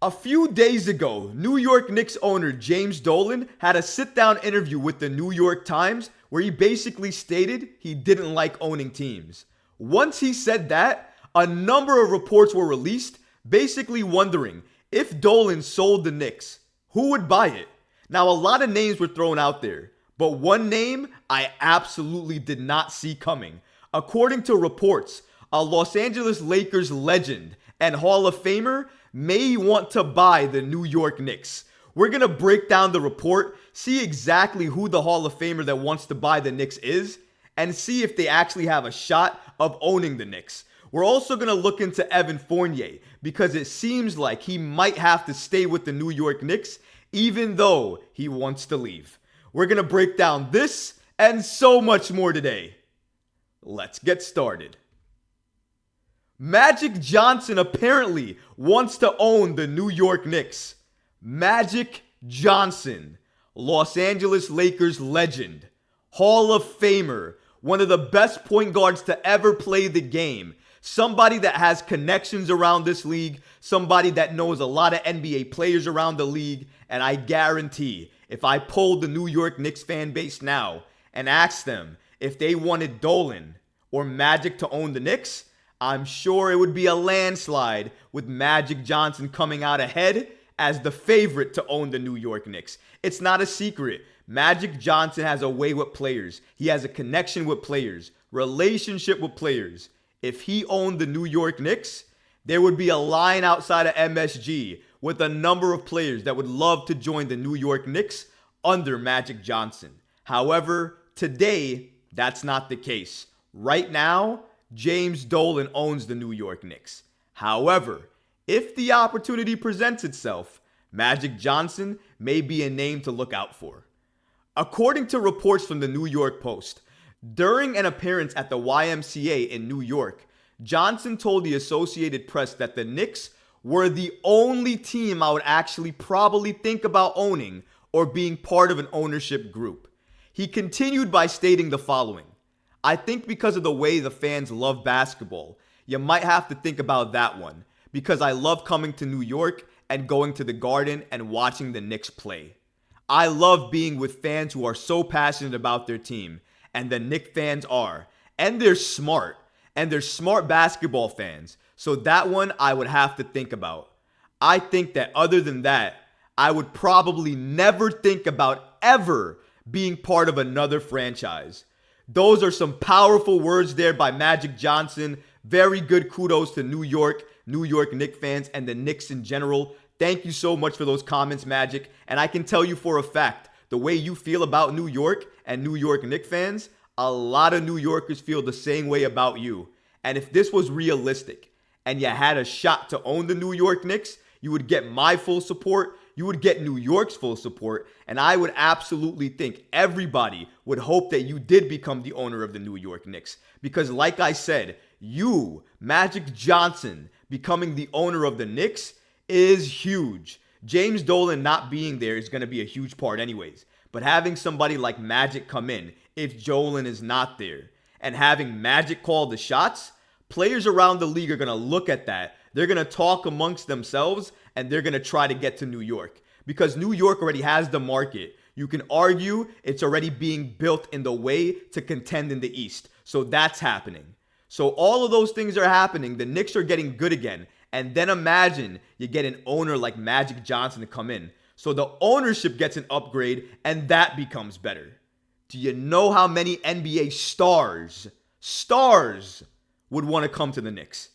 A few days ago, New York Knicks owner James Dolan had a sit-down interview with the New York Times where he basically stated he didn't like owning teams. Once he said that, a number of reports were released basically wondering if Dolan sold the Knicks, who would buy it? Now, a lot of names were thrown out there, but one name I absolutely did not see coming. According to reports, a Los Angeles Lakers legend and Hall of Famer may want to buy the New York Knicks. We're going to break down the report, see exactly who the Hall of Famer that wants to buy the Knicks is, and see if they actually have a shot of owning the Knicks. We're also going to look into Evan Fournier because it seems like he might have to stay with the New York Knicks even though he wants to leave. We're going to break down this and so much more today. Let's get started. Magic Johnson apparently wants to own the New York Knicks. Magic Johnson, Los Angeles Lakers legend, Hall of Famer, one of the best point guards to ever play the game, somebody that has connections around this league, somebody that knows a lot of NBA players around the league, and I guarantee if I polled the New York Knicks fan base now and asked them if they wanted Dolan or Magic to own the Knicks, I'm sure it would be a landslide with Magic Johnson coming out ahead as the favorite to own the New York Knicks. It's not a secret. Magic Johnson has a way with players. He has a connection with players, relationship with players. If he owned the New York Knicks, there would be a line outside of MSG with a number of players that would love to join the New York Knicks under Magic Johnson. However, today, that's not the case. Right now, James Dolan owns the New York Knicks. However, if the opportunity presents itself, Magic Johnson may be a name to look out for. According to reports from the New York Post, during an appearance at the YMCA in New York, Johnson told the Associated Press that the Knicks were the only team I would actually probably think about owning or being part of an ownership group. He continued by stating the following: I think because of the way the fans love basketball, you might have to think about that one, because I love coming to New York and going to the Garden and watching the Knicks play. I love being with fans who are so passionate about their team, and the Knicks fans are. And they're smart basketball fans. So that one I would have to think about. I think that other than that, I would probably never think about ever being part of another franchise. Those are some powerful words there by Magic Johnson. Very good kudos to New York Knicks fans, and the Knicks in general. Thank you so much for those comments, Magic. And I can tell you for a fact, the way you feel about New York and New York Knicks fans, a lot of New Yorkers feel the same way about you. And if this was realistic and you had a shot to own the New York Knicks, you would get my full support. You would get New York's full support. And I would absolutely think everybody would hope that you did become the owner of the New York Knicks. Because like I said, you, Magic Johnson, becoming the owner of the Knicks is huge. James Dolan not being there is going to be a huge part anyways. But having somebody like Magic come in, if Dolan is not there, and having Magic call the shots, players around the league are going to look at that. They're going to talk amongst themselves, and they're going to try to get to New York. Because New York already has the market. You can argue it's already being built in the way to contend in the East. So that's happening. So all of those things are happening. The Knicks are getting good again. And then imagine you get an owner like Magic Johnson to come in. So the ownership gets an upgrade, and that becomes better. Do you know how many NBA stars would want to come to the Knicks?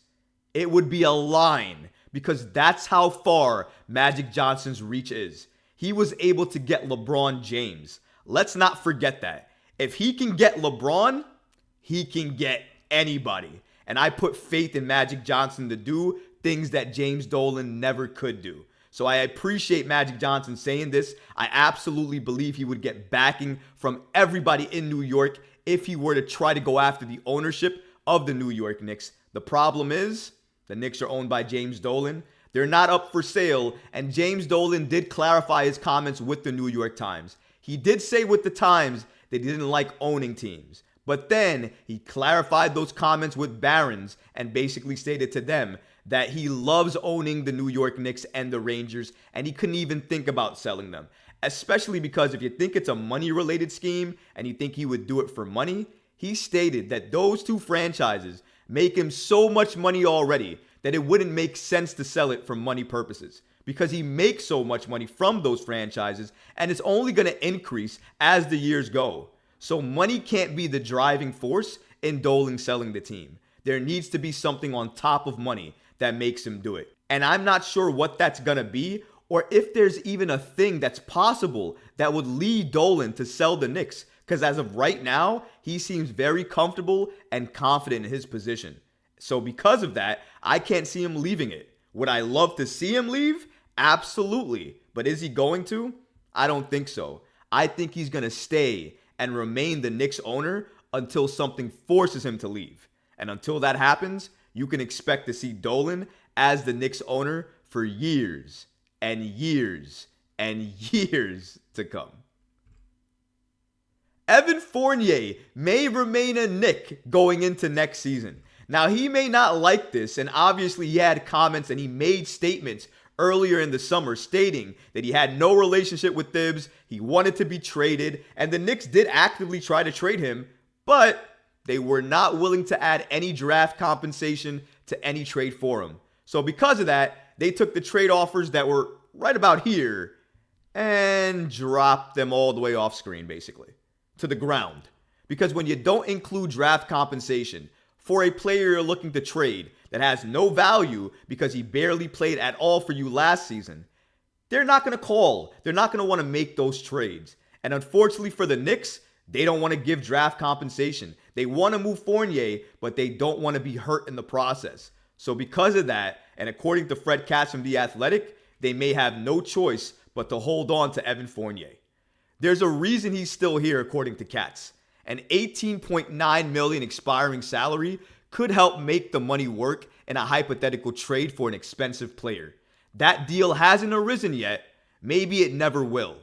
It would be a line, because that's how far Magic Johnson's reach is. He was able to get LeBron James. Let's not forget that. If he can get LeBron, he can get anybody. And I put faith in Magic Johnson to do things that James Dolan never could do. So I appreciate Magic Johnson saying this. I absolutely believe he would get backing from everybody in New York if he were to try to go after the ownership of the New York Knicks. The problem is, the Knicks are owned by James Dolan. They're not up for sale, and James Dolan did clarify his comments with the New York Times. He did say with the Times that he didn't like owning teams. But then he clarified those comments with Barron's and basically stated to them that he loves owning the New York Knicks and the Rangers, and he couldn't even think about selling them. Especially because if you think it's a money-related scheme and you think he would do it for money, he stated that those two franchises make him so much money already that it wouldn't make sense to sell it for money purposes, because he makes so much money from those franchises and it's only going to increase as the years go. So money can't be the driving force in Dolan selling the team. There needs to be something on top of money that makes him do it. And I'm not sure what that's going to be, or if there's even a thing that's possible that would lead Dolan to sell the Knicks. Because as of right now, he seems very comfortable and confident in his position. So because of that, I can't see him leaving it. Would I love to see him leave? Absolutely. But is he going to? I don't think so. I think he's going to stay and remain the Knicks owner until something forces him to leave. And until that happens, you can expect to see Dolan as the Knicks owner for years and years and years to come. Evan Fournier may remain a Knick going into next season. Now, he may not like this, and obviously he had comments and he made statements earlier in the summer stating that he had no relationship with Thibs, he wanted to be traded, and the Knicks did actively try to trade him, but they were not willing to add any draft compensation to any trade for him. So because of that, they took the trade offers that were right about here and dropped them all the way off screen, basically, to the ground. Because when you don't include draft compensation for a player you're looking to trade that has no value because he barely played at all for you last season, they're not going to call. They're not going to want to make those trades. And unfortunately for the Knicks, they don't want to give draft compensation. They want to move Fournier, but they don't want to be hurt in the process. So because of that, and according to Fred Katz from The Athletic, they may have no choice but to hold on to Evan Fournier. There's a reason he's still here, according to Katz. An $18.9 million expiring salary could help make the money work in a hypothetical trade for an expensive player. That deal hasn't arisen yet. Maybe it never will.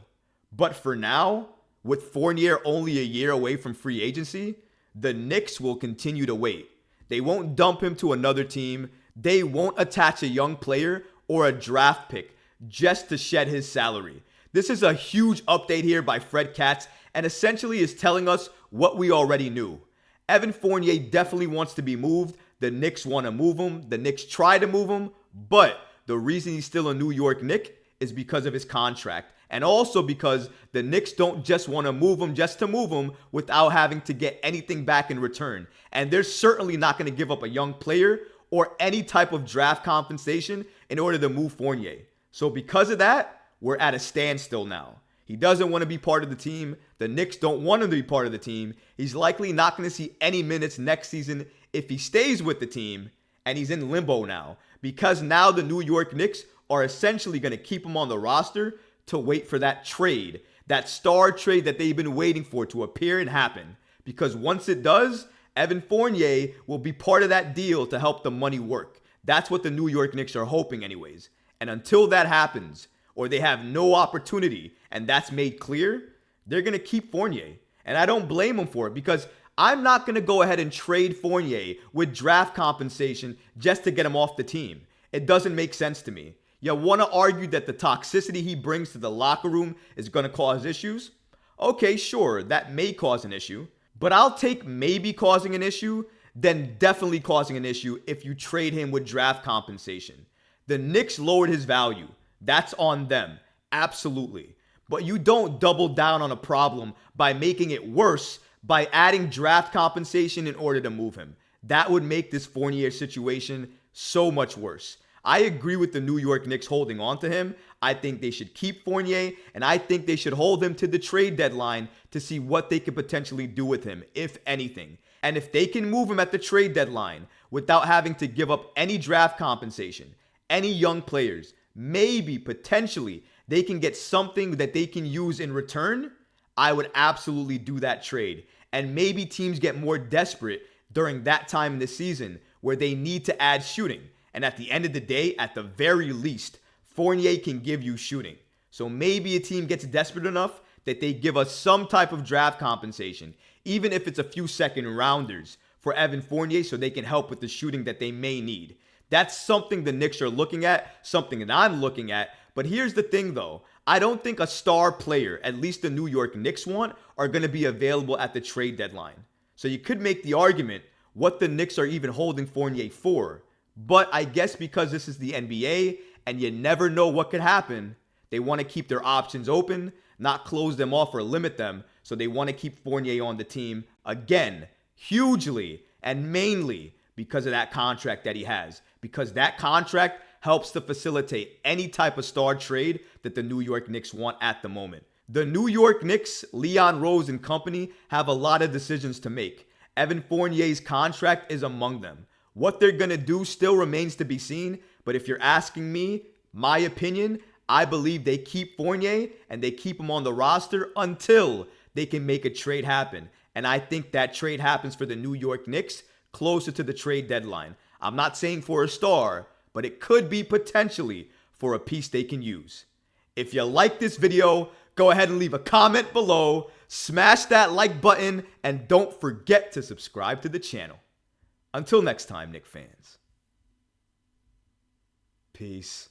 But for now, with Fournier only a year away from free agency, the Knicks will continue to wait. They won't dump him to another team. They won't attach a young player or a draft pick just to shed his salary. This is a huge update here by Fred Katz and essentially is telling us what we already knew. Evan Fournier definitely wants to be moved. The Knicks want to move him. The Knicks try to move him. But the reason he's still a New York Knick is because of his contract. And also because the Knicks don't just want to move him just to move him without having to get anything back in return. And they're certainly not going to give up a young player or any type of draft compensation in order to move Fournier. So because of that, we're at a standstill now. He doesn't want to be part of the team. The Knicks don't want him to be part of the team. He's likely not going to see any minutes next season if he stays with the team, and he's in limbo now because now the New York Knicks are essentially going to keep him on the roster to wait for that trade, that star trade that they've been waiting for to appear and happen. Because once it does, Evan Fournier will be part of that deal to help the money work. That's what the New York Knicks are hoping anyways. And until that happens, or they have no opportunity, and that's made clear, they're going to keep Fournier. And I don't blame them for it because I'm not going to go ahead and trade Fournier with draft compensation just to get him off the team. It doesn't make sense to me. You want to argue that the toxicity he brings to the locker room is going to cause issues? Okay, sure, that may cause an issue. But I'll take maybe causing an issue than definitely causing an issue if you trade him with draft compensation. The Knicks lowered his value. That's on them. Absolutely. But you don't double down on a problem by making it worse by adding draft compensation in order to move him. That would make this Fournier situation so much worse. I agree with the New York Knicks holding on to him. I think they should keep Fournier, and I think they should hold him to the trade deadline to see what they could potentially do with him, if anything. And if they can move him at the trade deadline without having to give up any draft compensation, any young players, maybe, potentially, they can get something that they can use in return, I would absolutely do that trade. And maybe teams get more desperate during that time in the season where they need to add shooting. And at the end of the day, at the very least, Fournier can give you shooting. So maybe a team gets desperate enough that they give us some type of draft compensation, even if it's a few second rounders for Evan Fournier so they can help with the shooting that they may need. That's something the Knicks are looking at, something that I'm looking at. But here's the thing, though. I don't think a star player, at least the New York Knicks want, are going to be available at the trade deadline. So you could make the argument what the Knicks are even holding Fournier for. But I guess because this is the NBA and you never know what could happen, they want to keep their options open, not close them off or limit them. So they want to keep Fournier on the team again, hugely and mainly because of that contract that he has. Because that contract helps to facilitate any type of star trade that the New York Knicks want at the moment. The New York Knicks, Leon Rose and company, have a lot of decisions to make. Evan Fournier's contract is among them. What they're going to do still remains to be seen, but if you're asking me, my opinion, I believe they keep Fournier and they keep him on the roster until they can make a trade happen. And I think that trade happens for the New York Knicks closer to the trade deadline. I'm not saying for a star, but it could be potentially for a piece they can use. If you like this video, go ahead and leave a comment below, smash that like button, and don't forget to subscribe to the channel. Until next time, Knick fans. Peace.